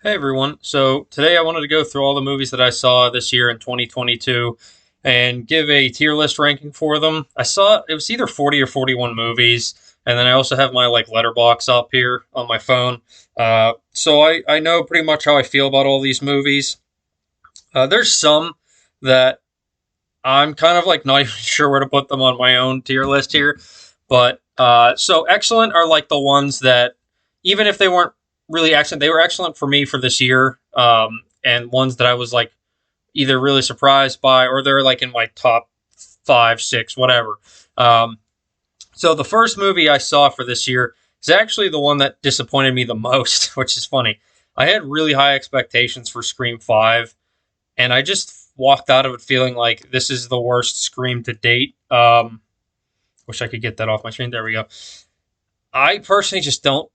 Hey everyone. So today I wanted to go through all the movies that I saw this year in 2022 and give a tier list ranking for them. I saw it was either 40 or 41 movies, and then I also have my letterbox up here on my phone. So I know pretty much how I feel about all these movies. There's some that I'm kind of not even sure where to put them on my own tier list here. But so excellent are like the ones that, even if they weren't really excellent, they were excellent for me for this year. And ones that I was either really surprised by, or they're in my top five, six, whatever. Um, so the first movie I saw for this year is actually the one that disappointed me the most, which is funny. I had really high expectations for Scream 5, and I just walked out of it feeling like this is the worst Scream to date. Wish I could get that off my screen. There we go. I personally just don't.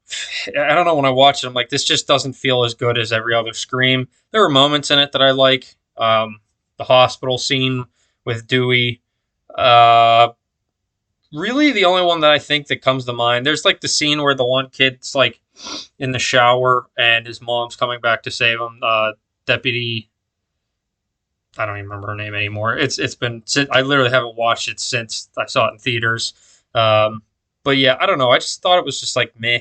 I don't know. When I watch it, I'm like, this just doesn't feel as good as every other Scream. There were moments in it that I like. The hospital scene with Dewey. Uh, Really, the only one that I think that comes to mind. There's the scene where the one kid's in the shower and his mom's coming back to save him. Deputy. I don't even remember her name anymore. It's been since I literally haven't watched it since I saw it in theaters. Um, but yeah, I don't know. I just thought it was just meh.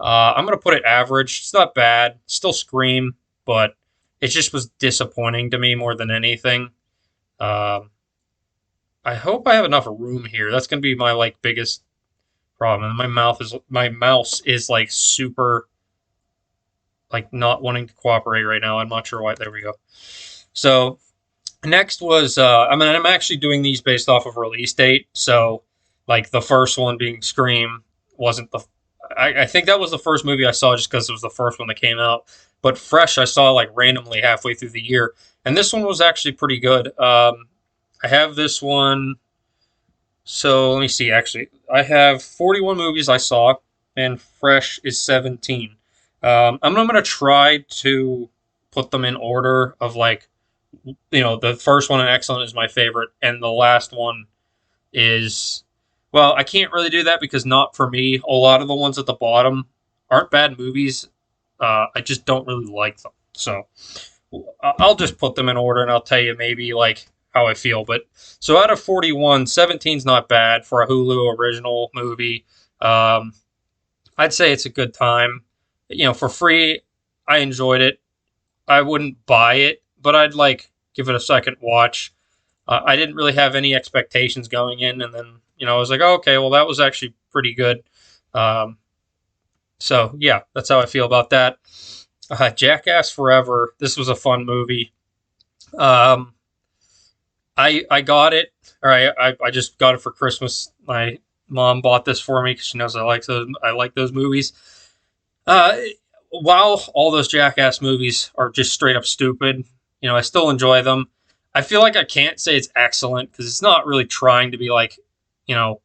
I'm gonna put it average. It's not bad. Still Scream, but it just was disappointing to me more than anything. Um, I hope I have enough room here. That's gonna be my biggest problem. And my mouse is super not wanting to cooperate right now. I'm not sure why. There we go. So next was I'm actually doing these based off of release date. So the first one being Scream wasn't the I think that was the first movie I saw just because it was the first one that came out. But Fresh I saw randomly halfway through the year, and this one was actually pretty good. I have this one. So let me see. Actually, I have 41 movies I saw, and Fresh is 17. I'm going to try to put them in order of the first one and Excellent is my favorite, and the last one is, well, I can't really do that because not for me. A lot of the ones at the bottom aren't bad movies. I just don't really like them. So I'll just put them in order and I'll tell you maybe how I feel. But so out of 41, 17's not bad for a Hulu original movie. Um, I'd say it's a good time. For free, I enjoyed it. I wouldn't buy it, but I'd give it a second watch. I didn't really have any expectations going in, and then I was like, oh, okay, well that was actually pretty good. Um, so yeah, that's how I feel about that. Jackass Forever. This was a fun movie. Um, I got it, or I just got it for Christmas. My mom bought this for me because she knows I like those movies. Uh, while all those Jackass movies are just straight up stupid, I still enjoy them. I feel like I can't say it's excellent because it's not really trying to be you know,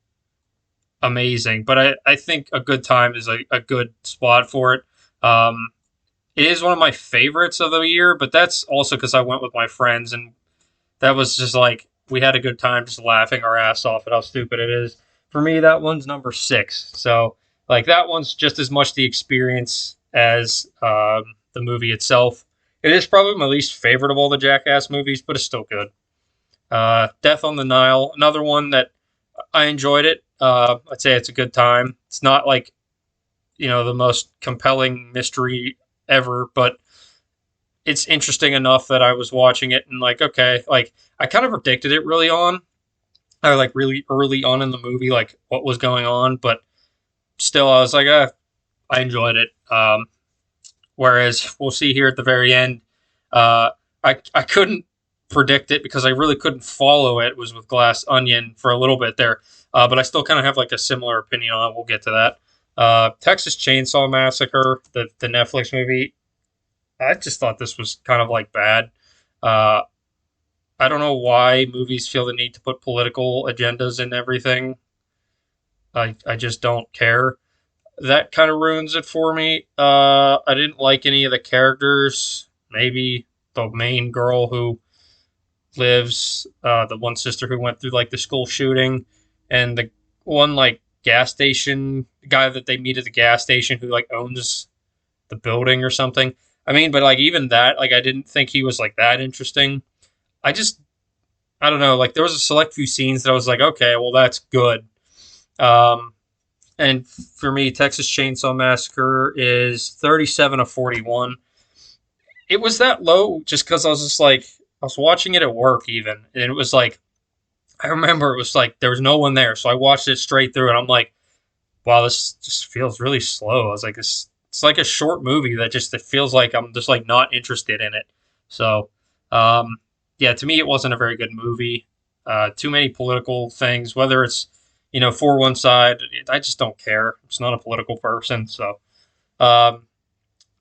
amazing. But I think a good time is a good spot for it. Um, it is one of my favorites of the year, but that's also because I went with my friends and that was just we had a good time just laughing our ass off at how stupid it is. For me, that one's number six. So that one's just as much the experience as the movie itself. It is probably my least favorite of all the Jackass movies, but it's still good. Death on the Nile, another one that I enjoyed it. I'd say it's a good time. It's not the most compelling mystery ever, but it's interesting enough that I was watching it and okay, I kind of predicted it really on, or really early on in the movie, what was going on, but still I was I enjoyed it. Whereas we'll see here at the very end, uh, I couldn't predict it because I really couldn't follow it. It was with Glass Onion for a little bit there, but I still kind of have a similar opinion on it. We'll get to that. Texas Chainsaw Massacre, the Netflix movie. I just thought this was kind of bad. Uh, I don't know why movies feel the need to put political agendas in everything. I just don't care. That kind of ruins it for me. I didn't like any of the characters. Maybe the main girl who lives, the one sister who went through the school shooting, and the one gas station guy that they meet at the gas station who owns the building or something. I mean, but like even that, like I didn't think he was like that interesting. I just I don't know, like there was a select few scenes that I was like, okay, well that's good. Um, and for me, Texas Chainsaw Massacre is 37 of 41. It was that low just because I was just like I was watching it at work even, and it was like I remember it was like there was no one there, so I watched it straight through, and I'm like, wow, this just feels really slow. I was like, this it's like a short movie that just it feels like I'm just like not interested in it. So, um, yeah, to me, it wasn't a very good movie. Too many political things, whether it's for one side, I just don't care. I'm just not a political person. So, um,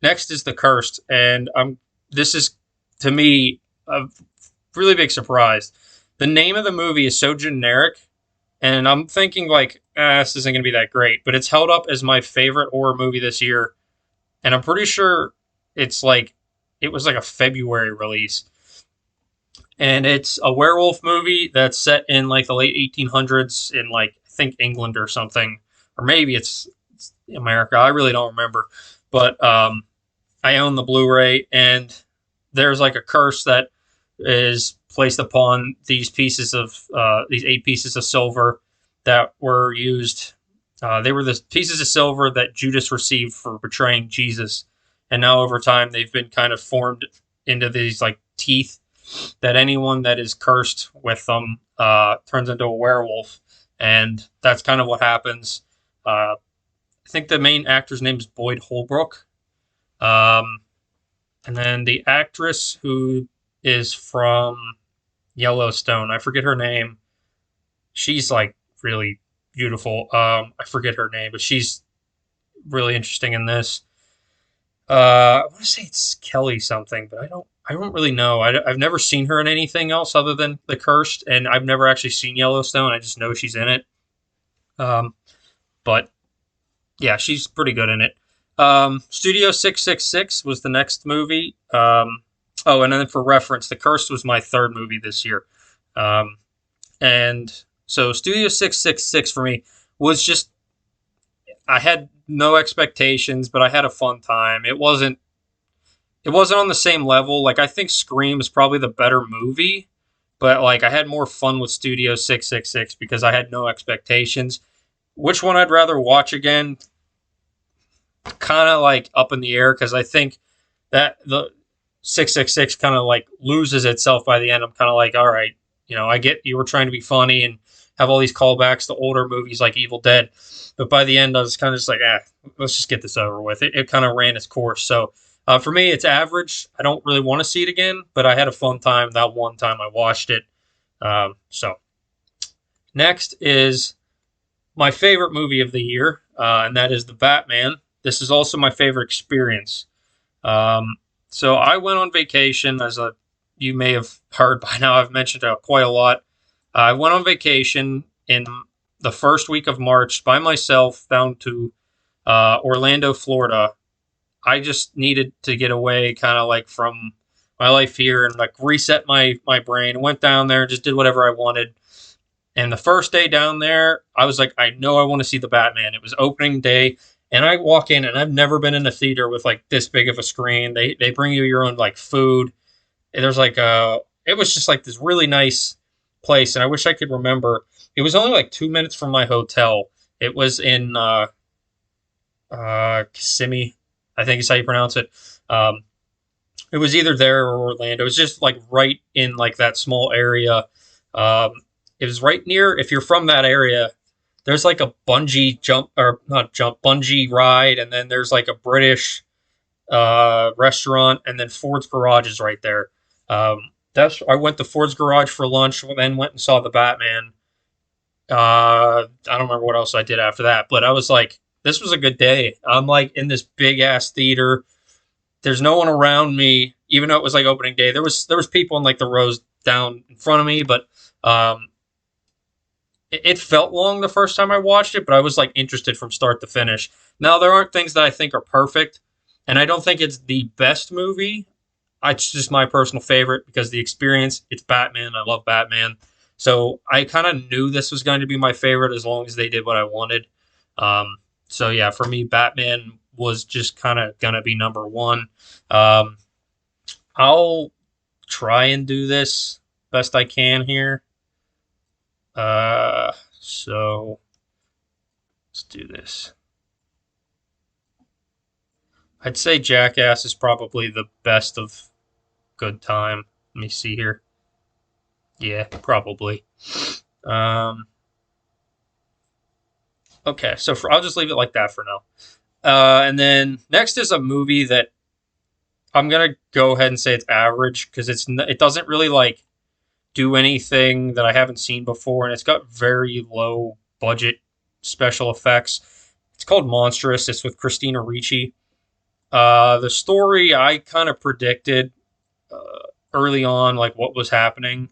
next is The Cursed, and I'm this is to me a really big surprise. The name of the movie is so generic, and I'm thinking like, this isn't going to be that great, but it's held up as my favorite horror movie this year, and I'm pretty sure it's like it was like a February release, and it's a werewolf movie that's set in like the late 1800s in like I think England or something, or maybe it's America. I really don't remember, but I own the Blu-ray, and there's like a curse that is placed upon these 8 pieces of silver that were used. They were the pieces of silver that Judas received for betraying Jesus, and now over time they've been kind of formed into these like teeth that anyone that is cursed with them turns into a werewolf, and that's kind of what happens. I think the main actor's name is Boyd Holbrook. Um, and then the actress who is from Yellowstone, I forget her name. She's like really beautiful. I forget her name, but she's really interesting in this. I want to say it's Kelly something, but I don't really know. I've never seen her in anything else other than The Cursed, and I've never actually seen Yellowstone. I just know she's in it. Um, but yeah, she's pretty good in it. Studio 666 was the next movie. Oh, and then for reference, The Cursed was my third movie this year. Um, and so Studio 666 for me was just, I had no expectations, but I had a fun time. It wasn't on the same level. Like, I think Scream is probably the better movie, but like, I had more fun with Studio 666 because I had no expectations. Which one I'd rather watch again? Kind of like up in the air because I think that the 666 kind of like loses itself by the end. I'm kind of like, all right, I get you were trying to be funny and have all these callbacks to older movies like Evil Dead, but by the end I was kind of just like, let's just get this over with. It kind of ran its course. So for me, it's average. I don't really want to see it again, but I had a fun time that one time I watched it. So next is my favorite movie of the year, and that is The Batman. This is also my favorite experience. Um, so I went on vacation, you may have heard by now. I've mentioned it quite a lot. I went on vacation in the first week of March by myself down to Orlando, Florida. I just needed to get away, kind of like from my life here, and like reset my brain. Went down there and just did whatever I wanted. And the first day down there, I was like, I know I want to see the Batman. It was opening day, and I walk in, and I've never been in a theater with like this big of a screen. They bring you your own like food. And there's like it was just like this really nice place, and I wish I could remember. It was only like 2 minutes from my hotel. It was in Kissimmee, I think is how you pronounce it. Um, it was either there or Orlando. It was just like right in like that small area. Um, it was right near. If you're from that area, there's like a bungee jump or not jump bungee ride, and then there's like a British restaurant, and then Ford's Garage is right there. That's I went to Ford's Garage for lunch, then went and saw the Batman. I don't remember what else I did after that, but I was like, this was a good day. I'm like in this big ass theater. There's no one around me, even though it was like opening day. There was people in like the rows down in front of me, but um, it felt long the first time I watched it, but I was like interested from start to finish. Now there aren't things that I think are perfect, and I don't think it's the best movie. It's just my personal favorite because the experience. It's Batman. I love Batman, so I kind of knew this was going to be my favorite as long as they did what I wanted. So yeah, for me, Batman was just kind of gonna be number one. Um, I'll try and do this best I can here. So let's do this. I'd say Jackass is probably the best of Good Time. Let me see here. Yeah, probably. Um, okay, so I'll just leave it like that for now. And then next is a movie that I'm gonna go ahead and say it's average because it doesn't really like do anything that I haven't seen before, and it's got very low budget special effects. It's called Monstrous. It's with Christina Ricci. The story I kind of predicted early on, like what was happening.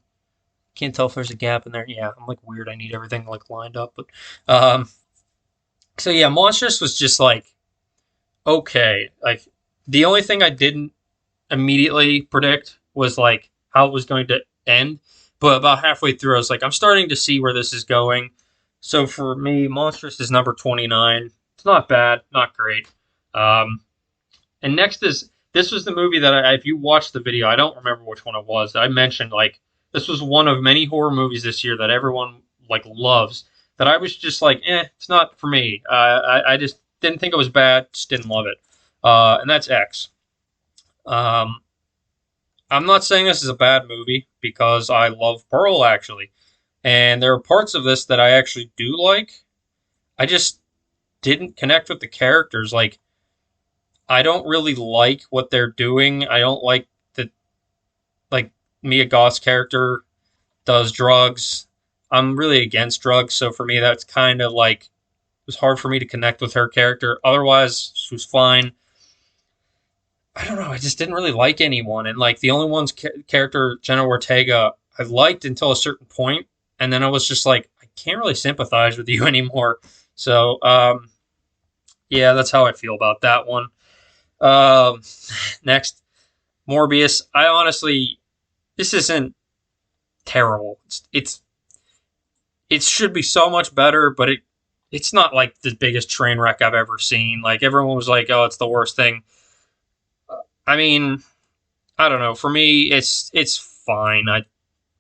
Can't tell if there's a gap in there. Yeah, I'm like weird. I need everything like lined up, but um, so yeah, Monstrous was just like okay. Like the only thing I didn't immediately predict was like how it was going to end. But about halfway through, I was like, I'm starting to see where this is going. So for me, Monstrous is number 29. It's not bad, not great. Um, and next is this was the movie that if you watched the video, I don't remember which one it was. I mentioned like this was one of many horror movies this year that everyone like loves. That I was just like, it's not for me. I just didn't think it was bad, just didn't love it. And that's X. Um, I'm not saying this is a bad movie because I love Pearl actually, and there are parts of this that I actually do like. I just didn't connect with the characters. Like I don't really like what they're doing. I don't like that like Mia Goth's character does drugs. I'm really against drugs, so for me that's kind of like it was hard for me to connect with her character. Otherwise, she was fine. I don't know. I just didn't really like anyone, and like the only one's character, Jenna Ortega, I liked until a certain point, and then I was just like, I can't really sympathize with you anymore. So, yeah, that's how I feel about that one. Um, Next, Morbius. I honestly, this isn't terrible. It should be so much better, but it's not like the biggest train wreck I've ever seen. Like everyone was like, oh, it's the worst thing. I mean, I don't know. For me, it's fine. I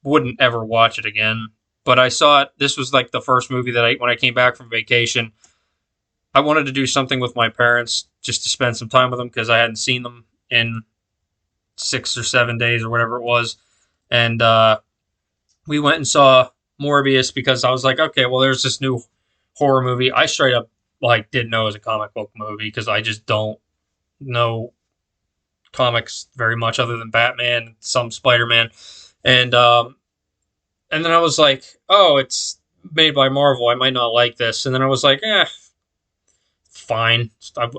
wouldn't ever watch it again. But I saw it. This was like the first movie that when I came back from vacation, I wanted to do something with my parents just to spend some time with them because I hadn't seen them in 6 or 7 days or whatever it was, and we went and saw Morbius because I was like, okay, well, there's this new horror movie. I straight up like didn't know it was a comic book movie because I just don't know comics very much other than Batman, some Spider-Man, and and then I was like, oh, it's made by Marvel. I might not like this. And then I was like, fine. I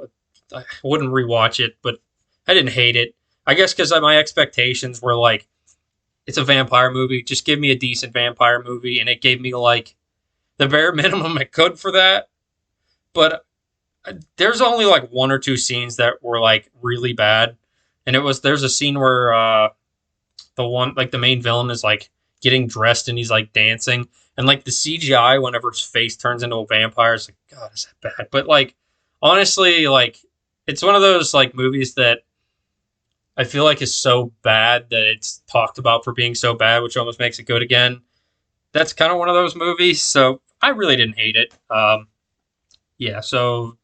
wouldn't rewatch it, but I didn't hate it. I guess because my expectations were like, it's a vampire movie. Just give me a decent vampire movie, and it gave me like the bare minimum it could for that. But there's only like one or two scenes that were like really bad, and there's a scene where the one like the main villain is like getting dressed and he's like dancing, and like the CGI whenever his face turns into a vampire, it's like God, is that bad? But like honestly, like it's one of those like movies that I feel like is so bad that it's talked about for being so bad, which almost makes it good again. That's kind of one of those movies, so I really didn't hate it. Yeah, so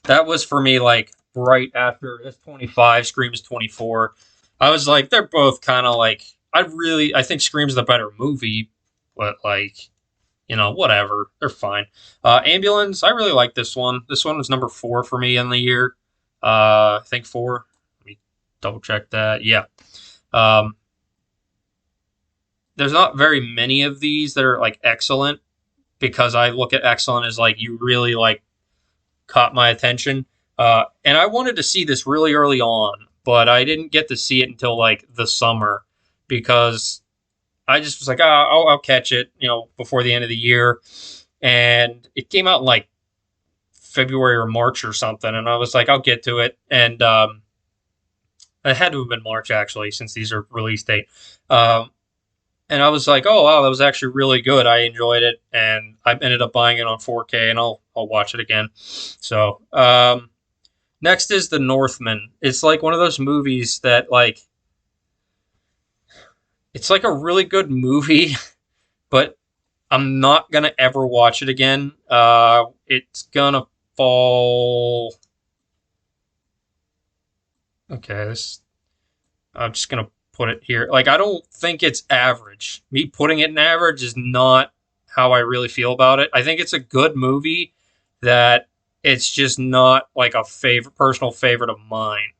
that was for me like right after this 25, Scream's 24. I was like, they're both kind of like I think Scream's the better movie, but like whatever, they're fine. Ambulance, I really like this one. This one was number 4 for me in the year. I think 4. Let me double check that. Yeah. Um, there's not very many of these that are like excellent because I look at excellent as like you really like caught my attention. And I wanted to see this really early on, but I didn't get to see it until like the summer because I just was like, I'll catch it, before the end of the year. And it came out in like February or March or something. And I was like, I'll get to it. And it had to have been March actually, since these are release date. And I was like, oh wow, that was actually really good. I enjoyed it, and I ended up buying it on 4K, and I'll watch it again. So Next is The Northman. It's like one of those movies that like it's like a really good movie, but I'm not gonna ever watch it again. It's gonna fall. Okay, I'm just gonna put it here. Like I don't think it's average. Me putting it in average is not how I really feel about it. I think it's a good movie that it's just not like a favorite personal favorite of mine.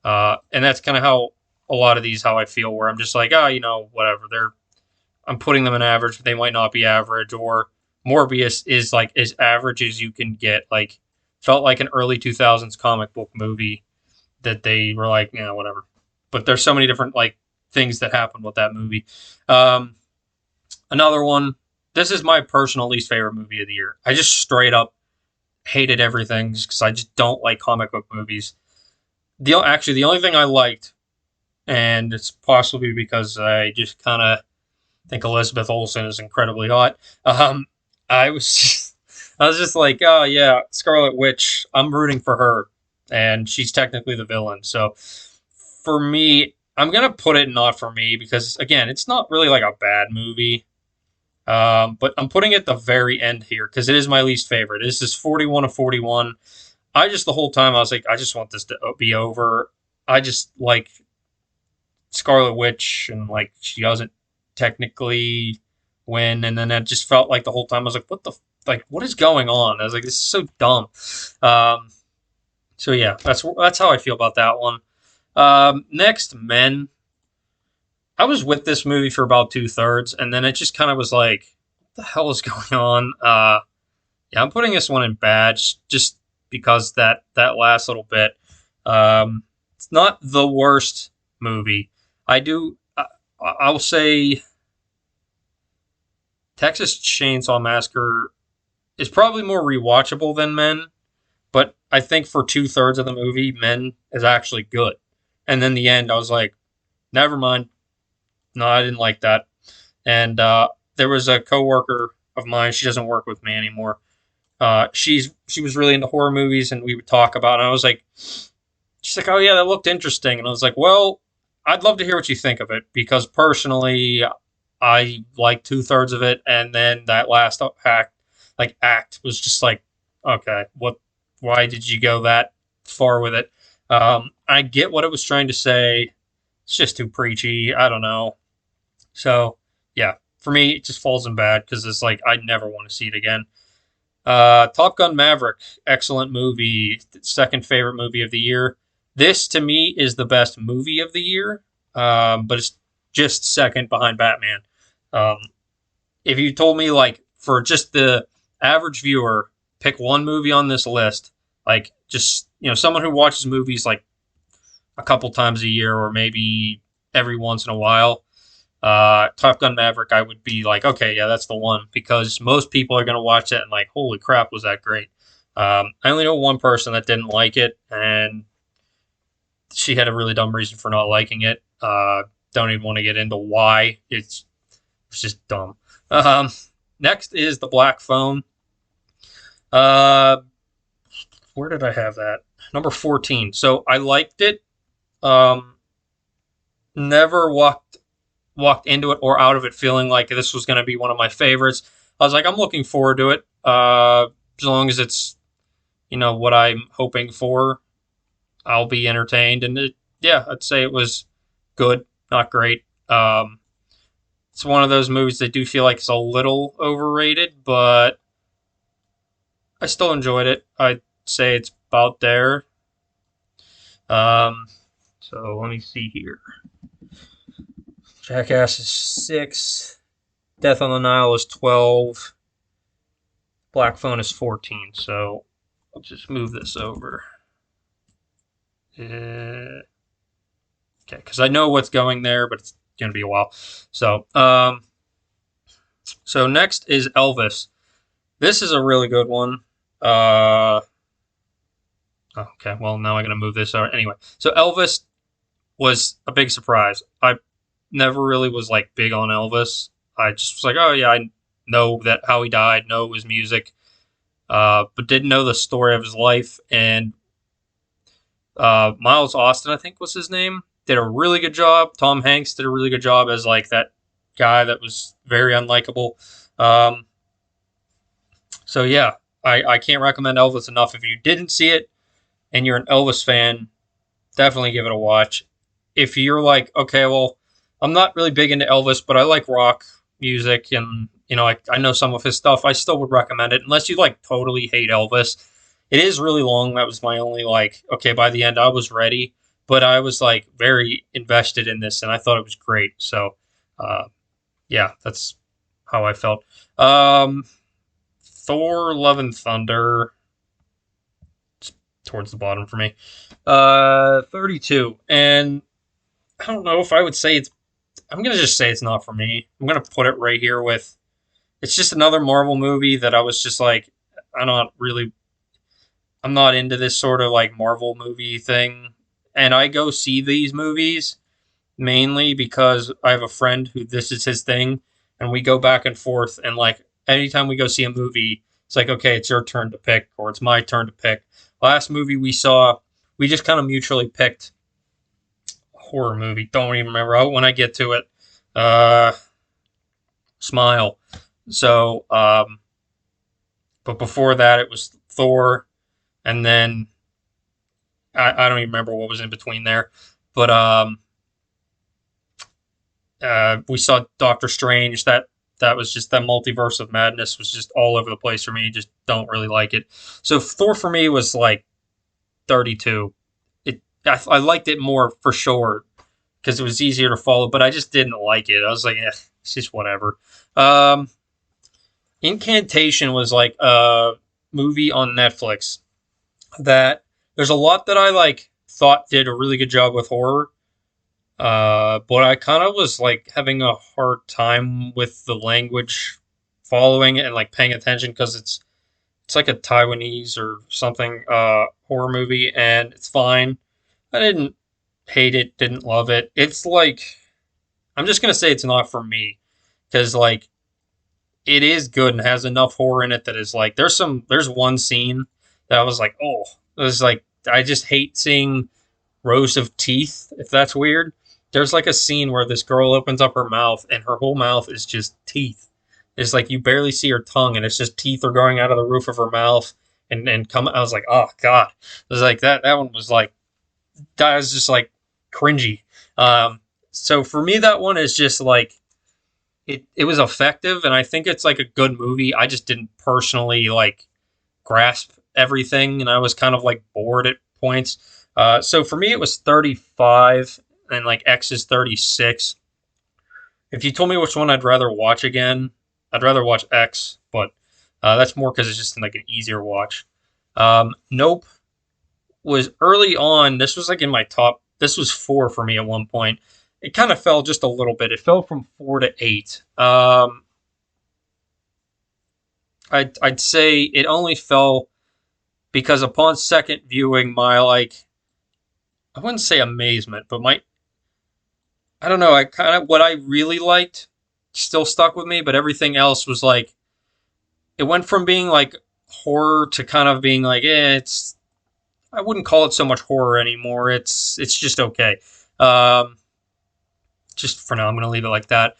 And that's kind of how a lot of these how I feel where I'm just like, oh, whatever. I'm putting them in average, but they might not be average. Or Morbius is like as average as you can get. Like felt like an early 2000s comic book movie that they were like, yeah, whatever. But there's so many different like things that happened with that movie. Um, Another one. This is my personal least favorite movie of the year. I just straight up hated everything because I just don't like comic book movies. The only thing I liked, and it's possibly because I just kind of think Elizabeth Olsen is incredibly hot. I was I was just like, oh yeah, Scarlet Witch. I'm rooting for her, and she's technically the villain. So for me, I'm gonna put it not for me because again, it's not really like a bad movie. But I'm putting it at the very end here because it is my least favorite. This is 41 of 41. I just the whole time I was like, I just want this to be over. I just like Scarlet Witch and like she doesn't technically win, and then it just felt like the whole time I was like, what is going on? I was like, this is so dumb. Um, so yeah, that's how I feel about that one. Next, Men. I was with this movie for about 2/3, and then it just kind of was like, what the hell is going on? Yeah, I'm putting this one in bad just because that last little bit. It's not the worst movie. I do. I will say Texas Chainsaw Massacre is probably more rewatchable than Men, but I think for 2/3 of the movie, Men is actually good. And then the end, I was like, never mind. No, I didn't like that. And there was a coworker of mine. She doesn't work with me anymore. She was really into horror movies, and we would talk about it. And I was like, she's like, oh yeah, that looked interesting. And I was like, well, I'd love to hear what you think of it because personally, I like 2/3 of it, and then that last act was just like, okay, what? Why did you go that far with it? I get what it was trying to say. It's just too preachy. I don't know. So yeah, for me, it just falls in bad because it's like I never want to see it again. Top Gun Maverick, excellent movie, second favorite movie of the year. This to me is the best movie of the year, but it's just second behind Batman. Um, if you told me like for just the average viewer, pick one movie on this list, like just someone who watches movies like a couple times a year or maybe every once in a while, Top Gun Maverick, I would be like, okay, yeah, that's the one because most people are going to watch it and like, holy crap, was that great? I only know one person that didn't like it, and she had a really dumb reason for not liking it. Don't even want to get into why. It's just dumb. Um, Next is The Black Phone. Uh, where did I have that? Number 14. So I liked it. Um, Never walked into it or out of it feeling like this was going to be one of my favorites. I was like, I'm looking forward to it. As long as it's what I'm hoping for, I'll be entertained. And yeah, I'd say it was good, not great. It's one of those movies that do feel like it's a little overrated, but I still enjoyed it. I'd say it's about there. Um, so let me see here. Jackass is 6. Death on the Nile is 12. Black Phone is 14. So I'll just move this over. Okay, because I know what's going there, but it's going to be a while. So next is Elvis. This is a really good one. Okay, well now I'm going to move this over. Anyway, so Elvis was a big surprise. I never really was like big on Elvis. I just was like, oh yeah, I know that how he died, know his music, but didn't know the story of his life. And Miles Austin, I think was his name, did a really good job. Tom Hanks did a really good job as like that guy that was very unlikable. Um, so yeah, I can't recommend Elvis enough. If you didn't see it and you're an Elvis fan, definitely give it a watch. If you're like, okay, well, I'm not really big into Elvis, but I like rock music and I know some of his stuff, I still would recommend it unless you like totally hate Elvis. It is really long. That was my only like, okay, by the end I was ready, but I was like very invested in this and I thought it was great. So, uh, yeah, that's how I felt. Um, Thor: Love and Thunder, towards the bottom for me. 32. And I don't know if I would say it's. I'm gonna just say it's not for me. I'm gonna put it right here with. It's just another Marvel movie that I was just like, I'm not really. I'm not into this sort of like Marvel movie thing, and I go see these movies mainly because I have a friend who this is his thing, and we go back and forth. And like anytime we go see a movie, it's like, okay, it's your turn to pick, or it's my turn to pick. Last movie we saw, we just kind of mutually picked a horror movie. Don't even remember. When I get to it. Uh, Smile. So, but before that, it was Thor, and then I don't even remember what was in between there. But we saw Doctor Strange. That was just that multiverse of madness was just all over the place for me. Just don't really like it. So Thor for me was like 32. I liked it more for sure because it was easier to follow, but I just didn't like it. I was like, it's just whatever. Um, Incantation was like a movie on Netflix that there's a lot that I like thought did a really good job with horror. But I kind of was like having a hard time with the language following it and like paying attention because it's like a Taiwanese or something horror movie and it's fine. I didn't hate it, didn't love it. It's like I'm just gonna say it's not for me because like it is good and has enough horror in it that is like there's one scene that I was like, oh, it was like I just hate seeing rows of teeth, if that's weird. There's like a scene where this girl opens up her mouth and her whole mouth is just teeth. It's like you barely see her tongue and it's just teeth are going out of the roof of her mouth and come. I was like, oh god. It was like that one was like that was just like cringy. So for me that one is just like it was effective and I think it's like a good movie. I just didn't personally like grasp everything and I was kind of like bored at points. So for me it was 35 and like X is 36. If you told me which one I'd rather watch again, I'd rather watch X, but that's more because it's just like an easier watch. Nope was early on. This was like in my top. This was 4 for me at one point. It kind of fell just a little bit. It fell from 4 to 8. I'd say it only fell because upon second viewing, my like I wouldn't say amazement, but my I don't know. I kind of what I really liked still stuck with me, but everything else was like it went from being like horror to kind of being like, it's I wouldn't call it so much horror anymore. It's just okay. Um, just for now, I'm gonna leave it like that.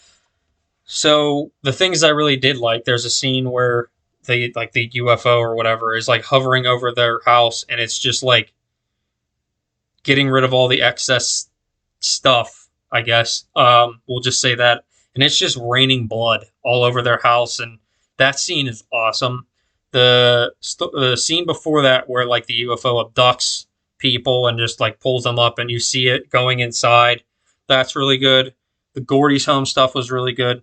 So the things I really did like, there's a scene where they like the UFO or whatever is like hovering over their house, and it's just like getting rid of all the excess stuff. I guess we'll just say that, and it's just raining blood all over their house, and that scene is awesome. The scene before that, where like the UFO abducts people and just like pulls them up, and you see it going inside, that's really good. The Gordy's home stuff was really good.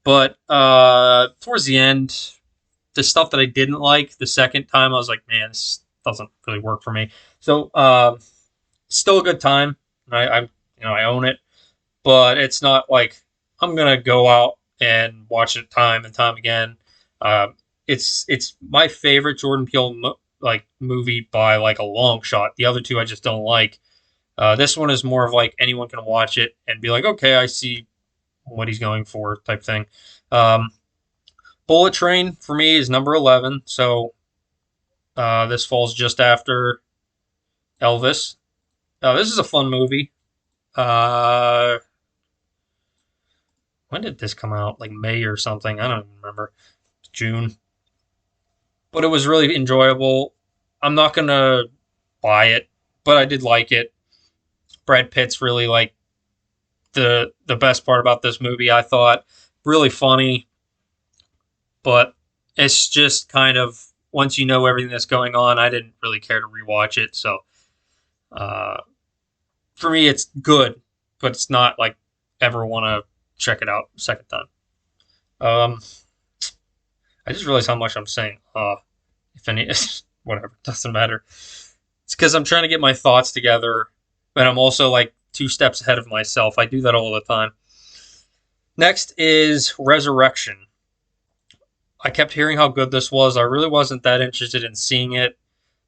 But towards the end, the stuff that I didn't like the second time, I was like, man, this doesn't really work for me. So still a good time. I own it, but it's not like I'm gonna go out and watch it time and time again. Um, it's my favorite Jordan Peele like movie by like a long shot. The other two I just don't like. This one is more of like anyone can watch it and be like, okay, I see what he's going for type thing. Um, Bullet Train for me is number 11, so this falls just after Elvis. Oh, this is a fun movie. Uh, when did this come out? Like May or something? I don't even remember. June. But it was really enjoyable. I'm not gonna buy it, but I did like it. Brad Pitt's really like the best part about this movie. I thought really funny, but it's just kind of once you know everything that's going on, I didn't really care to rewatch it. So uh, for me, it's good, but it's not like ever want to check it out a second time. Um, I just realized how much I'm saying. If any, whatever, doesn't matter. It's because I'm trying to get my thoughts together, but I'm also like 2 steps ahead of myself. I do that all the time. Next is Resurrection. I kept hearing how good this was. I really wasn't that interested in seeing it,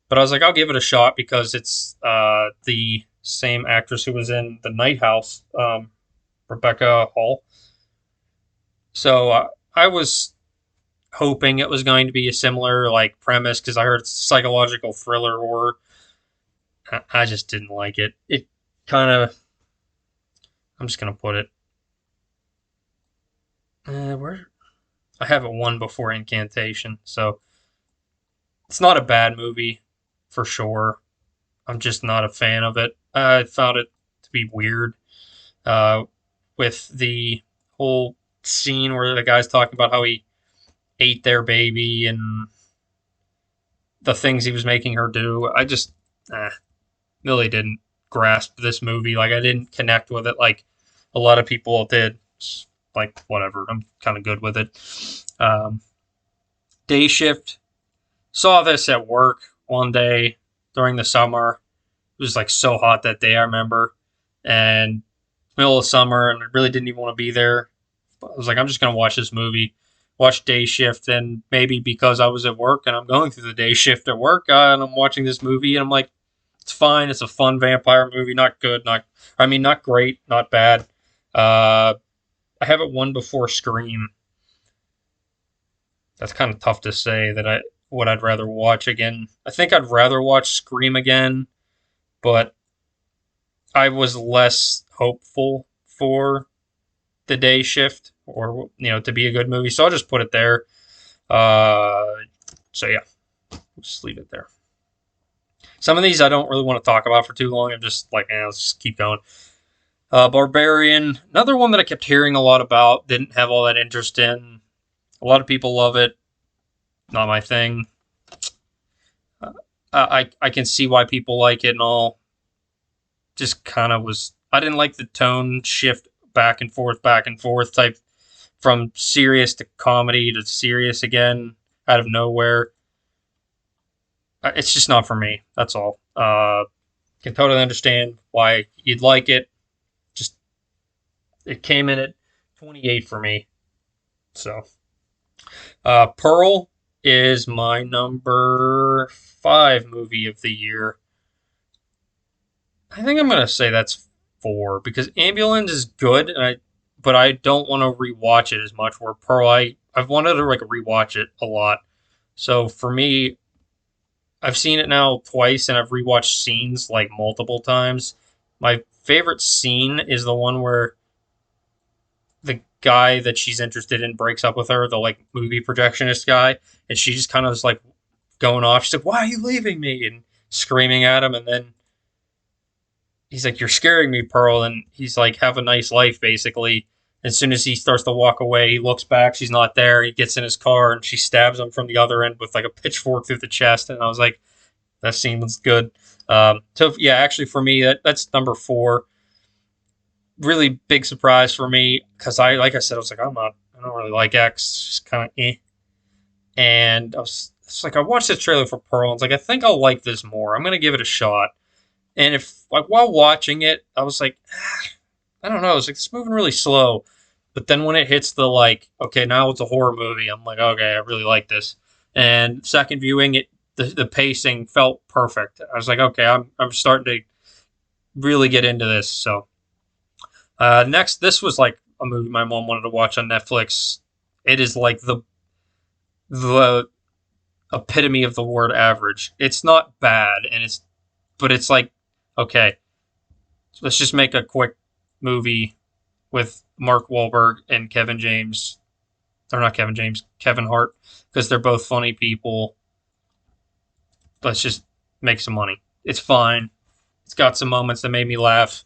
but I was like, I'll give it a shot because it's the same actress who was in The Night House, Rebecca Hall. So I was hoping it was going to be a similar like premise because I heard it's psychological thriller horror. I just didn't like it. It kind of. I'm just gonna put it. Where I have it one before Incantation, so it's not a bad movie for sure. I'm just not a fan of it. I found it to be weird uh, with the whole scene where the guy's talking about how he ate their baby and the things he was making her do. I just really didn't grasp this movie. Like I didn't connect with it like a lot of people did. Like whatever, I'm kind of good with it. Um, Day Shift. Saw this at work one day during the summer. It was like so hot that day, I remember, and middle of summer, and I really didn't even want to be there. But I was like, I'm just gonna watch this movie, watch Day Shift, and maybe because I was at work and I'm going through the day shift at work, and I'm watching this movie, and I'm like, it's fine. It's a fun vampire movie, not good, not great, not bad. Uh, I have it one before Scream. That's kind of tough to say that I what I'd rather watch again. I think I'd rather watch Scream again, but I was less hopeful for the Day Shift or to be a good movie. So I'll just put it there. Uh, so yeah, just leave it there. Some of these I don't really want to talk about for too long. I'm just like, let's just keep going. Barbarian, another one that I kept hearing a lot about. Didn't have all that interest in. A lot of people love it. Not my thing. I can see why people like it and all. Just kind of was. I didn't like the tone shift back and forth type from serious to comedy to serious again out of nowhere. It's just not for me. That's all. Can totally understand why you'd like it. Just it came in at 28 for me. So Pearl is my number 5 movie of the year. I think I'm gonna say that's 4 because Ambulance is good, but I don't want to rewatch it as much. Where Pearl, I've wanted to like rewatch it a lot. So for me, I've seen it now twice, and I've rewatched scenes like multiple times. My favorite scene is the one where the guy that she's interested in breaks up with her, the like movie projectionist guy, and she just kind of is like going off. She's like, "Why are you leaving me?" and screaming at him, and then he's like, "You're scaring me, Pearl," and he's like, "Have a nice life," basically. As soon as he starts to walk away, he looks back. She's not there. He gets in his car, and she stabs him from the other end with like a pitchfork through the chest. And I was like, that scene was good. So yeah, actually for me, that's number 4. Really big surprise for me because like I said, I was like, I don't really like X, just kind of eh. And it's like I watched the trailer for Pearl, and it's like I think I'll like this more. I'm gonna give it a shot. And if like while watching it, I was like, I don't know, it's like it's moving really slow. But then when it hits the like, okay, now it's a horror movie, I'm like, okay, I really like this. And second viewing it, the pacing felt perfect. I was like, okay, I'm starting to really get into this. So next, this was like a movie my mom wanted to watch on Netflix. It is like the epitome of the word average. It's not bad, but it's like okay. let's just make a quick movie with Mark Wahlberg and Kevin James, or not Kevin James, Kevin Hart, because they're both funny people. Let's just make some money. It's fine. It's got some moments that made me laugh,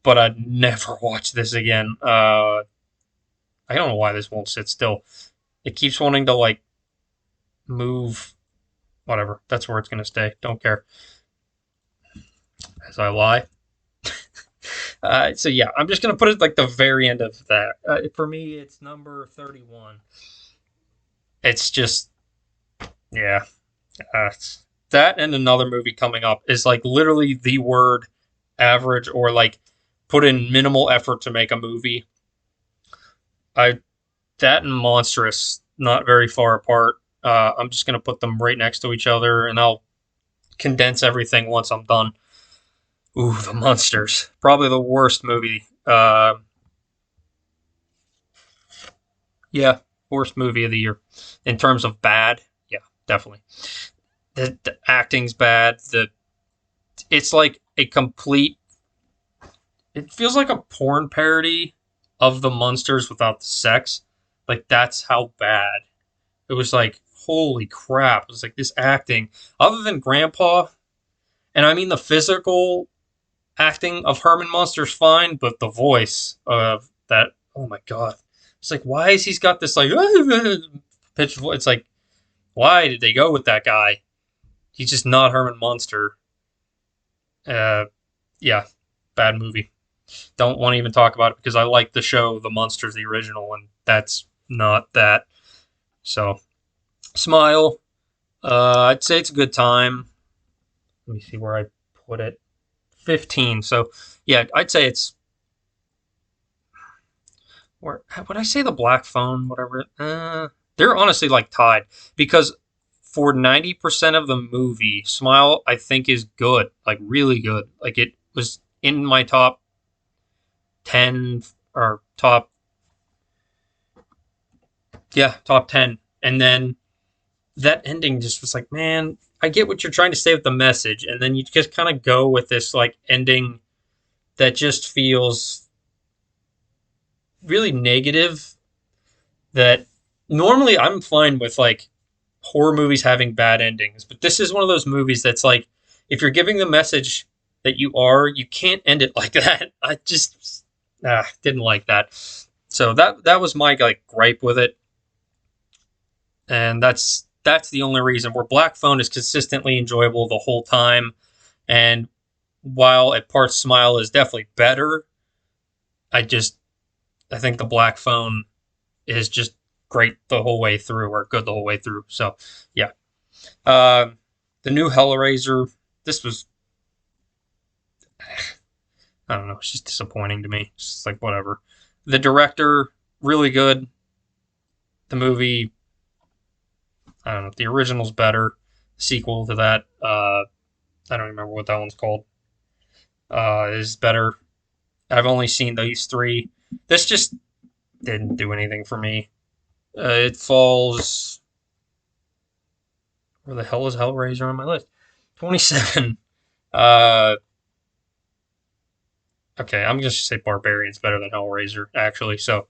but I'd never watch this again. I don't know why this won't sit still. It keeps wanting to like move. Whatever. That's where it's gonna stay. Don't care. As I lie. So yeah, I'm just gonna put it like the very end of that. For me, it's number 31. It's just yeah. That and another movie coming up is like literally the word average or like put in minimal effort to make a movie. I that and Monstrous not very far apart. I'm just gonna put them right next to each other, and I'll condense everything once I'm done. Ooh, The Monsters, probably the worst movie. Yeah, worst movie of the year in terms of bad. Yeah, definitely. The acting's bad. It's like a complete. It feels like a porn parody of the Munsters without the sex. Like that's how bad it was. Like holy crap! It was like this acting, other than Grandpa, and I mean the physical acting of Herman Munster's fine, but the voice of that. Oh my god! It's like why is he's got this like pitched voice? It's like why did they go with that guy? He's just not Herman Munster. Yeah, bad movie. Don't want to even talk about it because I like the show The Munsters, the original, and that's not that. So, Smile. I'd say it's a good time. Let me see where I put it. 15. So, yeah, I'd say it's. Where would I say The Black Phone? Whatever. They're honestly like tied because for 90% of the movie, Smile I think is good, like really good. Like it was in my top 10 or top top 10. And then that ending just was like, man, I get what you're trying to say with the message. And then you just kind of go with this like ending that just feels really negative. That normally I'm fine with like horror movies having bad endings, but this is one of those movies that's like, if you're giving the message that you can't end it like that. I just didn't like that. So that was my like gripe with it. And that's the only reason. Where Black Phone is consistently enjoyable the whole time, and while at parts Smile is definitely better, I think the Black Phone is just great the whole way through, or good the whole way through. So yeah, the new Hellraiser. This was I don't know. It's just disappointing to me. It's just like whatever. The director really good. The movie I don't know. The original's better. Sequel to that, I don't remember what that one's called. Is better. I've only seen these three. This just didn't do anything for me. It falls. Where the hell is Hellraiser on my list? 27. Uh, okay, I'm just say Barbarian's better than Hellraiser, actually. So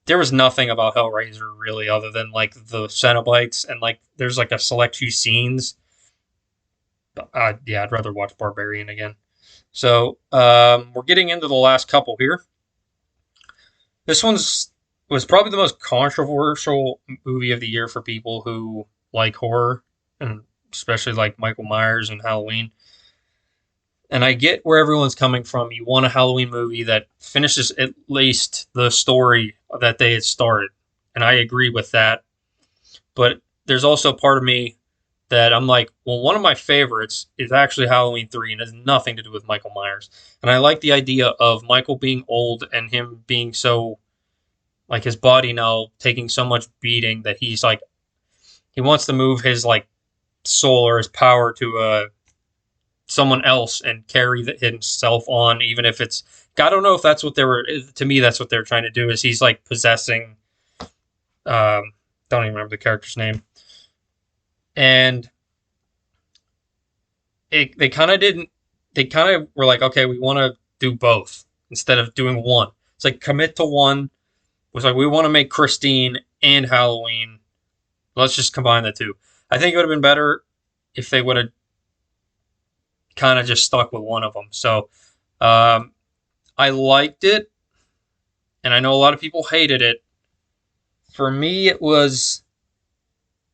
there was nothing about Hellraiser really other than like the Cenobites and like there's like a select few scenes. Yeah, I'd rather watch Barbarian again. So we're getting into the last couple here. This was probably the most controversial movie of the year for people who like horror and especially like Michael Myers and Halloween. And I get where everyone's coming from. You want a Halloween movie that finishes at least the story that they had started. And I agree with that. But there's also part of me that I'm like, well, one of my favorites is actually Halloween 3 and has nothing to do with Michael Myers. And I like the idea of Michael being old and him being so, like his body now taking so much beating that he's like, he wants to move his like soul or his power to someone else and carry himself on, even if it's. I don't know if that's what they were. To me, that's what they're trying to do. Is he's like possessing. Don't even remember the character's name. And they kind of didn't. they kind of were like, okay, we want to do both instead of doing one. It's like commit to one. It was like we want to make Christine and Halloween. Let's just combine the two. I think it would have been better if they would have kind of just stuck with one of them. So um, I liked it, and I know a lot of people hated it. For me, it was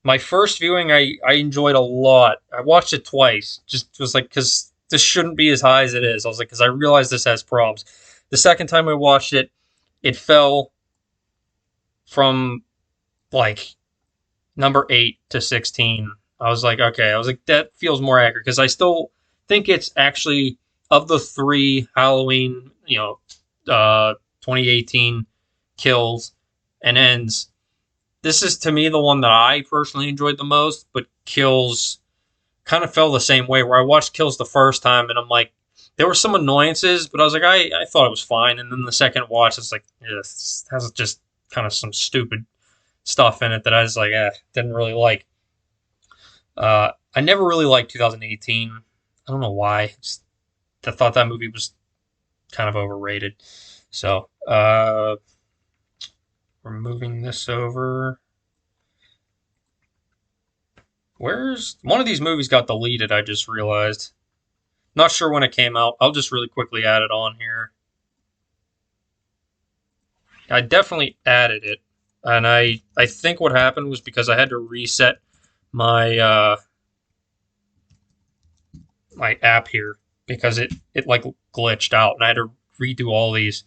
my first viewing. I enjoyed a lot. I watched it twice. Just was like because this shouldn't be as high as it is. I was like because I realized this has problems. The second time I watched it, it fell from like number 8 to 16. I was like, okay. I was like that feels more accurate because I still think it's actually of the three Halloween, 2018 kills and ends. This is to me the one that I personally enjoyed the most, but Kills kind of fell the same way. Where I watched Kills the first time, and I'm like, there were some annoyances, but I was like, I thought it was fine. And then the second watch, it's like, yeah, this has just kind of some stupid stuff in it that I was like, didn't really like. I never really liked 2018. I don't know why. I thought that movie was kind of overrated. So we're moving this over. Where's one of these movies got deleted? I just realized. Not sure when it came out. I'll just really quickly add it on here. I definitely added it, and I think what happened was because I had to reset my my app here because it like glitched out, and I had to redo all these.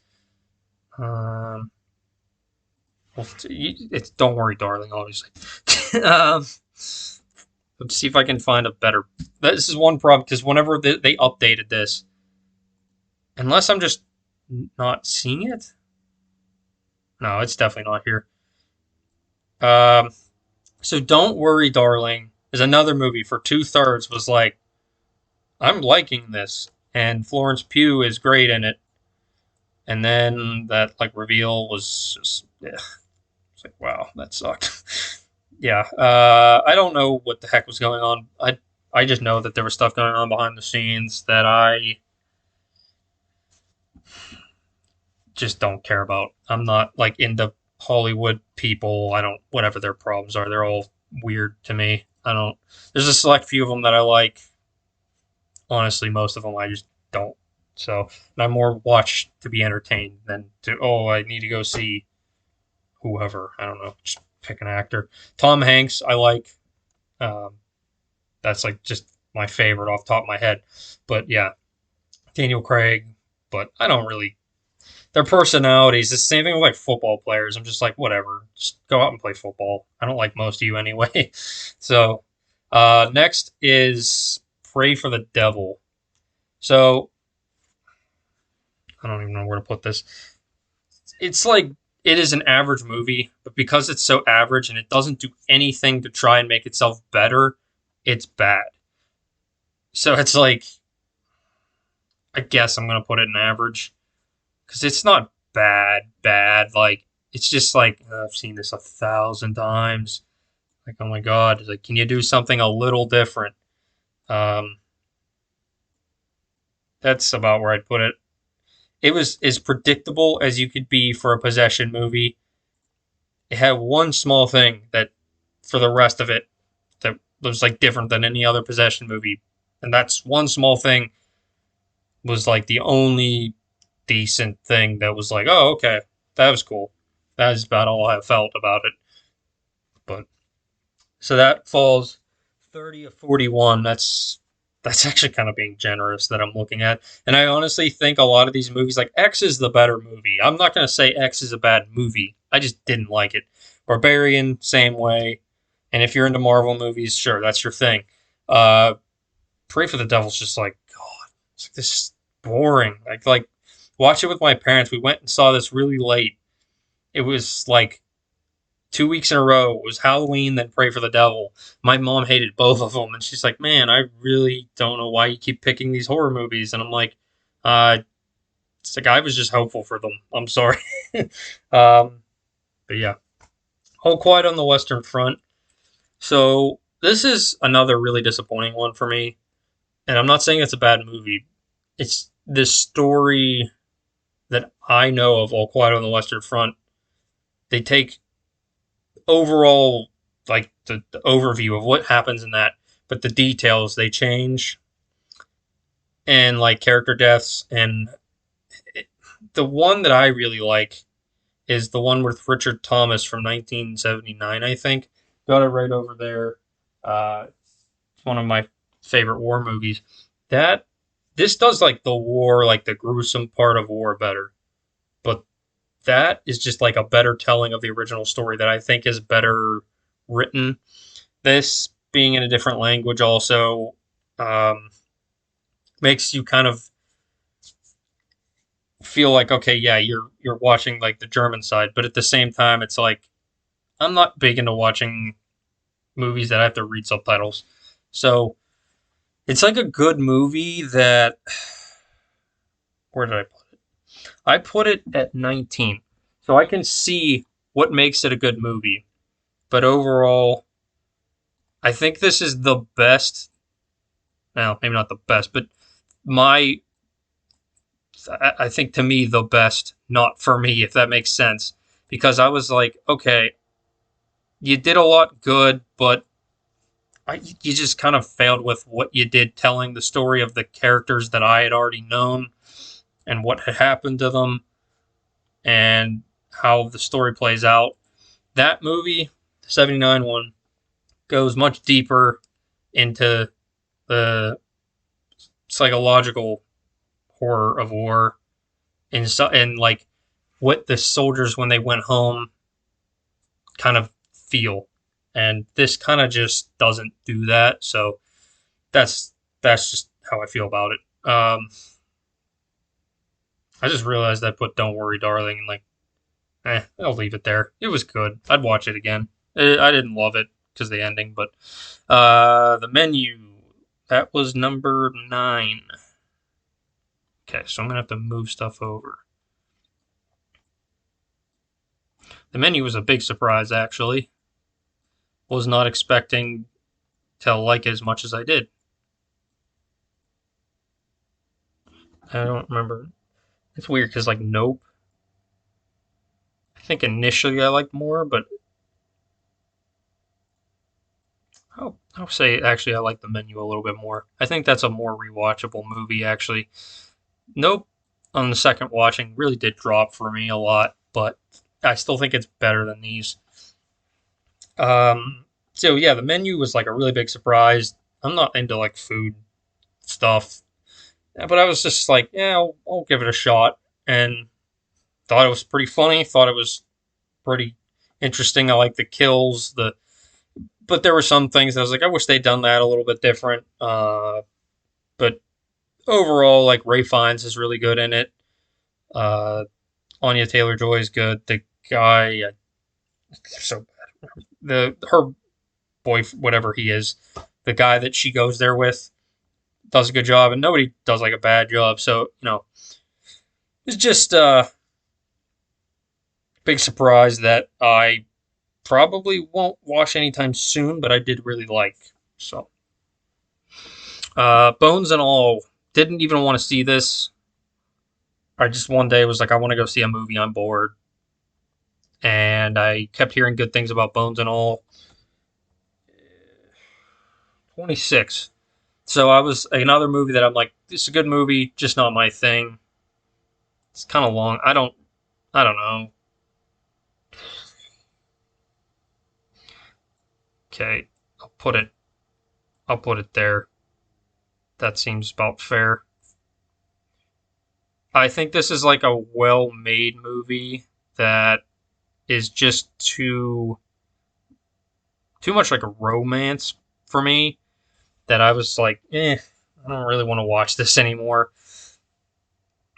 Well, it's Don't Worry, Darling, obviously. Let's see if I can find a better. This is one problem because whenever they updated this, unless I'm just not seeing it. No, it's definitely not here. Um, so Don't Worry, Darling is another movie for 2/3 was like, I'm liking this, and Florence Pugh is great in it. And then that like reveal was just, it's like, wow, that sucked. Yeah, I don't know what the heck was going on. I just know that there was stuff going on behind the scenes that I just don't care about. I'm not like into Hollywood people. I don't whatever their problems are. They're all weird to me. I don't. There's a select few of them that I like. Honestly, most of them I just don't. So I more watch to be entertained than to I need to go see whoever. I don't know. Just pick an actor. Tom Hanks I like. Um, that's like just my favorite off the top of my head. But yeah, Daniel Craig. But I don't really their personalities. It's the same thing with like football players. I'm just like, whatever. Just go out and play football. I don't like most of you anyway. So next is Pray for the Devil. So I don't even know where to put this. It's like it is an average movie, but because it's so average and it doesn't do anything to try and make itself better, it's bad. So it's like I guess I'm gonna put it in average because it's not bad. Like it's just like I've seen this 1,000 times. Like oh my god, like can you do something a little different? Um, that's about where I'd put it. It was as predictable as you could be for a possession movie. It had one small thing that, for the rest of it, that was like different than any other possession movie, and that's one small thing was like the only decent thing that was like, oh okay, that was cool. That is about all I felt about it. But so that falls 30 of 41. That's actually kind of being generous that I'm looking at. And I honestly think a lot of these movies, like X is the better movie. I'm not going to say X is a bad movie. I just didn't like it. Barbarian, same way. And if you're into Marvel movies, sure, that's your thing. Uh, Pray for the Devil's just like, God, it's like this is boring. Like watch it with my parents. We went and saw this really late. It was like 2 weeks in a row. It was Halloween, then Pray for the Devil. My mom hated both of them, and she's like, "Man, I really don't know why you keep picking these horror movies." And I'm like, "It's like I was just hopeful for them. I'm sorry." um, but yeah, All Quiet on the Western Front. So this is another really disappointing one for me, and I'm not saying it's a bad movie. it's this story that I know of, All Quiet on the Western Front. They take overall like the overview of what happens in that, but the details they change, and like character deaths. And it, the one that I really like is the one with Richard Thomas from 1979, I think. Got it right over there. It's one of my favorite war movies. That this does like the war, like the gruesome part of war better, but that is just like a better telling of the original story that I think is better written. This being in a different language also um, makes you kind of feel like, okay, yeah, you're watching like the German side, but at the same time, it's like I'm not big into watching movies that I have to read subtitles. So it's like a good movie that, where did I put it? I put it at 19. So I can see what makes it a good movie. But overall, I think this is the best. Well, maybe not the best, but my, I think to me, the best, not for me, if that makes sense. Because I was like, okay, you did a lot good, but you just kind of failed with what you did telling the story of the characters that I had already known and what had happened to them and how the story plays out. That movie, the 79 one, goes much deeper into the psychological horror of war and like what the soldiers when they went home kind of feel. And this kind of just doesn't do that. So that's that's just how I feel about it. I just realized I put "Don't Worry, Darling" and like, I'll leave it there. It was good. I'd watch it again. I didn't love it because of the ending, but The Menu, that was number 9. Okay, so I'm gonna have to move stuff over. The Menu was a big surprise, actually. Was not expecting to like it as much as I did. I don't remember. It's weird because like Nope, I think initially I liked more, but I'll say actually I like The Menu a little bit more. I think that's a more rewatchable movie actually. Nope, on the second watching really did drop for me a lot, but I still think it's better than these. So yeah, The Menu was like a really big surprise. I'm not into like food stuff, but I was just like, yeah, I'll give it a shot, and thought it was pretty funny. Thought it was pretty interesting. I like the kills, but there were some things that I was like, I wish they'd done that a little bit different. But overall, like Ray Fiennes is really good in it. Uh, Anya Taylor Joy is good. The guy, so her boy, whatever he is, the guy that she goes there with, does a good job, and nobody does like a bad job. So it's just a big surprise that I probably won't watch anytime soon, but I did really like. So, Bones and All, didn't even want to see this. I just one day was like, I want to go see a movie. I'm bored, and I kept hearing good things about Bones and All. 26. So I was another movie that I'm like, this is a good movie, just not my thing. It's kind of long. I don't know. Okay, I'll put it there. That seems about fair. I think this is like a well-made movie that is just too much like a romance for me that I was like, I don't really want to watch this anymore.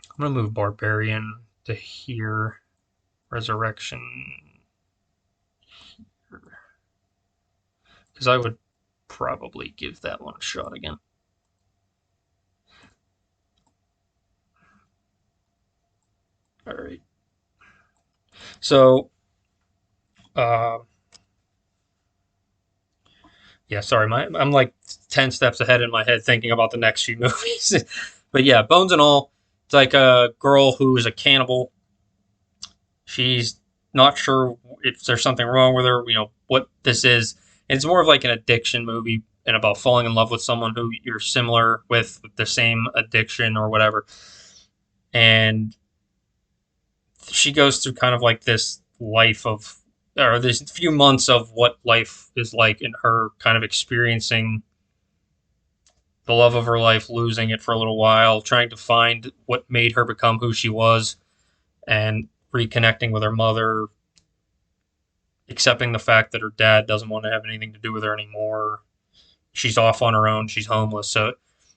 I'm gonna move Barbarian to here. Resurrection, because I would probably give that one a shot again. All right. So, uh, yeah, sorry, I'm like 10 steps ahead in my head thinking about the next few movies. But yeah, bones and all, it's like a girl who is a cannibal. She's not sure if there's something wrong with her, what this is. It's more of like an addiction movie and about falling in love with someone who you're similar with the same addiction or whatever. And she goes through kind of like this life of, or this few months of what life is like in her kind of experiencing the love of her life, losing it for a little while, trying to find what made her become who she was, and reconnecting with her mother, accepting the fact that her dad doesn't want to have anything to do with her anymore. She's off on her own. She's homeless. So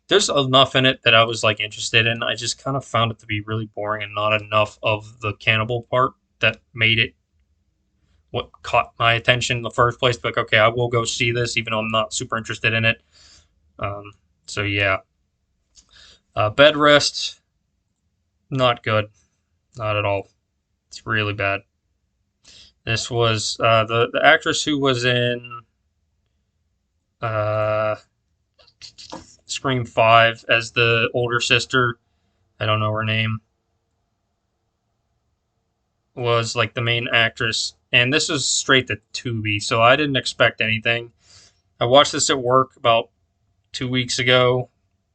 there's enough in it that I was like interested in. I just kind of found it to be really boring and not enough of the cannibal part that made it what caught my attention in the first place. Like, okay, I will go see this, even though I'm not super interested in it. Um, so yeah, Bed Rest, not good, not at all. It's really bad. This was the actress who was in uh, Scream 5 as the older sister. I don't know her name. Was like the main actress, and this was straight to Tubi, so I didn't expect anything. I watched this at work about 2 weeks ago,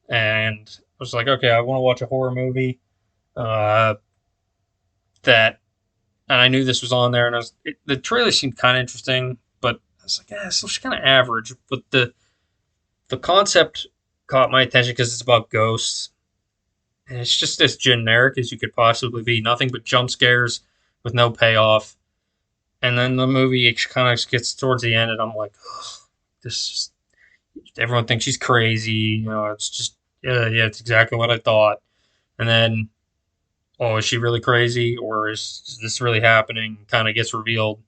and I was like, okay, I want to watch a horror movie. Uh, that, and I knew this was on there, and the trailer seemed kind of interesting, but I was like, yeah, so she's kind of average. But the concept caught my attention because it's about ghosts, and it's just as generic as you could possibly be. Nothing but jump scares with no payoff. And then the movie kind of gets towards the end, and I'm like, ugh, this. Everyone thinks she's crazy. It's just yeah, it's exactly what I thought. And then, oh, is she really crazy, or is this really happening? Kind of gets revealed,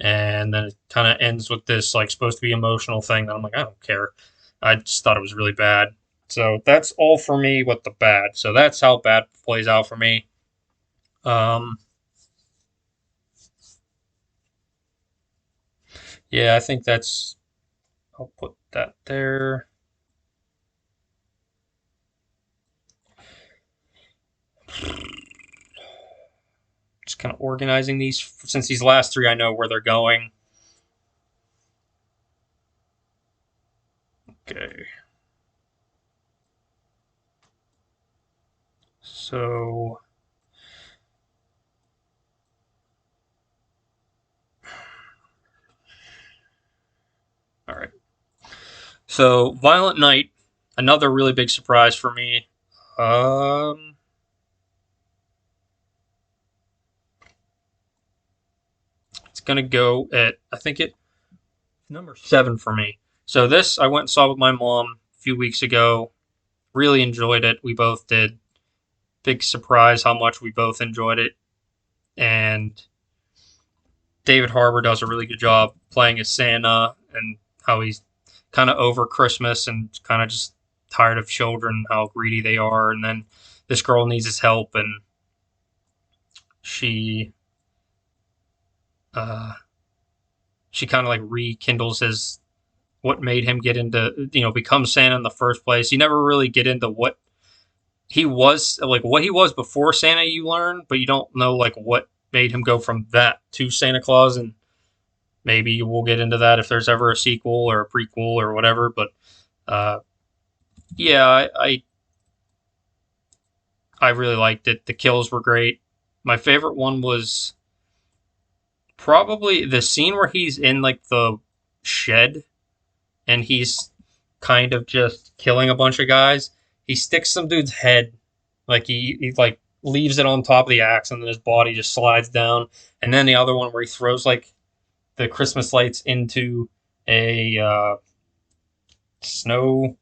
and then it kind of ends with this like supposed to be emotional thing that I'm like, I don't care. I just thought it was really bad. So that's all for me with the bad. So that's how bad plays out for me. Um, yeah, I think that's. I'll put that there. Just kind of organizing these since these last three I know where they're going. Okay. So all right. So Violent Night, another really big surprise for me. Um it's gonna go at I think it number 7 for me. So this I went and saw with my mom a few weeks ago. Really enjoyed it. We both did. Big surprise how much we both enjoyed it. And David Harbour does a really good job playing as Santa and how he's kind of over Christmas and kind of just tired of children, how greedy they are. And then this girl needs his help, and she uh, she kind of like rekindles his what made him get into become Santa in the first place. You never really get into what he was like, what he was before Santa. You learn, but you don't know like what made him go from that to Santa Claus. And maybe we'll get into that if there's ever a sequel or a prequel or whatever. But uh, yeah, I really liked it. The kills were great. My favorite one was probably the scene where he's in like the shed and he's kind of just killing a bunch of guys. He sticks some dude's head, like he like leaves it on top of the axe, and then his body just slides down. And then the other one where he throws like the Christmas lights into a snow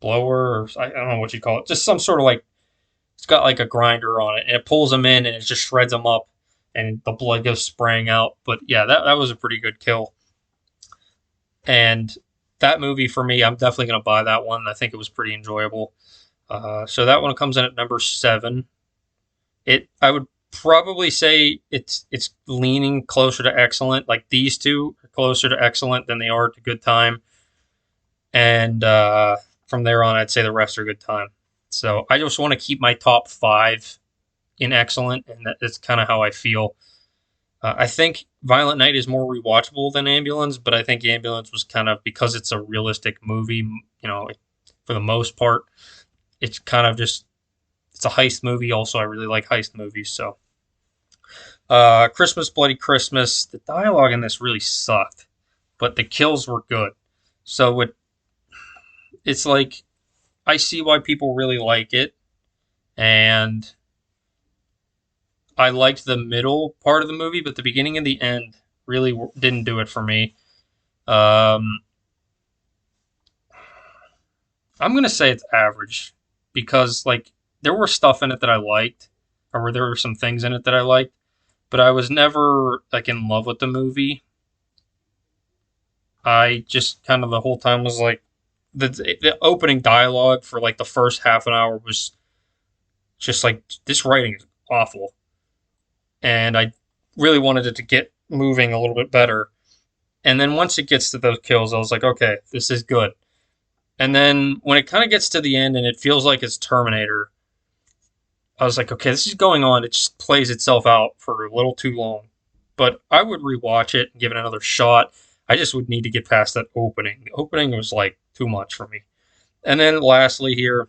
blower, or I don't know what you call it, just some sort of like it's got like a grinder on it, and it pulls them in and it just shreds them up, and the blood goes spraying out. But yeah, that was a pretty good kill. And that movie for me, I'm definitely going to buy that one. I think it was pretty enjoyable. So that one comes in at number 7. I would probably say it's leaning closer to excellent. Like these two are closer to excellent than they are to good time. And from there on, I'd say the rest are good time. So I just want to keep my top five in excellent, and that's kind of how I feel. I think Violent Night is more rewatchable than Ambulance, but I think Ambulance was kind of, because it's a realistic movie, for the most part, it's kind of just, it's a heist movie. Also, I really like heist movies. So, Christmas Bloody Christmas, the dialogue in this really sucked, but the kills were good. So it's like, I see why people really like it, and I liked the middle part of the movie, but the beginning and the end really didn't do it for me. Um, I'm gonna say it's average because like there were stuff in it that I liked, or there were some things in it that I liked, but I was never like in love with the movie. I just kind of the whole time was like the opening dialogue for like the first half an hour was just like, this writing is awful, and I really wanted it to get moving a little bit better. And then once it gets to those kills, I was like, okay, this is good. And then when it kind of gets to the end and it feels like it's Terminator, I was like, okay, this is going on. It just plays itself out for a little too long. But I would rewatch it and give it another shot. I just would need to get past that opening. The opening was like too much for me. And then lastly, here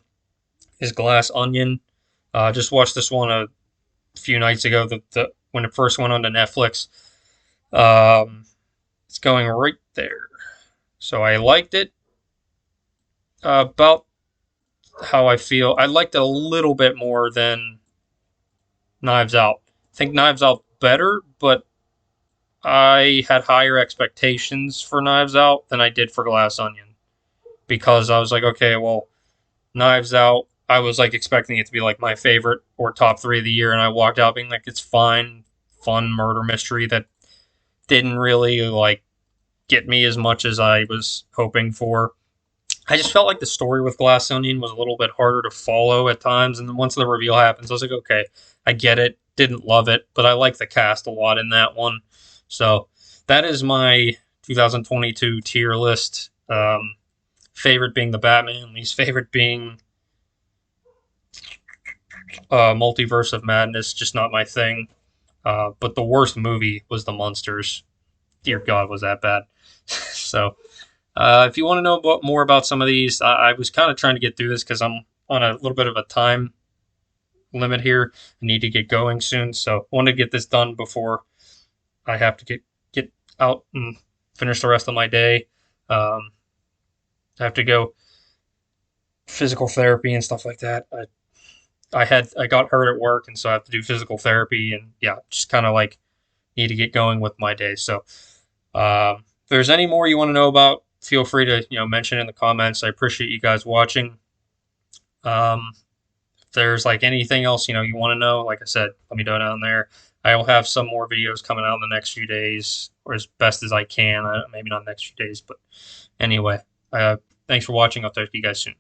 is Glass Onion. Just watched this one a few nights ago. When it first went on to Netflix. It's going right there. So I liked it. About how I feel. I liked it a little bit more than Knives Out. I think Knives Out better, but I had higher expectations for Knives Out than I did for Glass Onion, because I was like, okay, well, Knives Out, I was like expecting it to be like my favorite or top three of the year, and I walked out being like, it's fine, fun murder mystery that didn't really like get me as much as I was hoping for. I just felt like the story with Glass Onion was a little bit harder to follow at times, and then once the reveal happens, I was like, okay, I get it. Didn't love it, but I like the cast a lot in that one. So that is my 2022 tier list. Favorite being the Batman, least favorite being Multiverse of Madness, just not my thing. But the worst movie was The Munsters. Dear God, was that bad? So if you want to know more about some of these, I was kind of trying to get through this because I'm on a little bit of a time limit here. I need to get going soon, so I wanted to get this done before I have to get out and finish the rest of my day. I have to go physical therapy and stuff like that. I got hurt at work, and so I have to do physical therapy, and yeah, just kind of like need to get going with my day. So if there's any more you want to know about, feel free to mention in the comments. I appreciate you guys watching. If there's like anything else you want to know, like I said, let me know down there. I will have some more videos coming out in the next few days, or as best as I can. Maybe not the next few days, but anyway. Thanks for watching. I'll talk to you guys soon.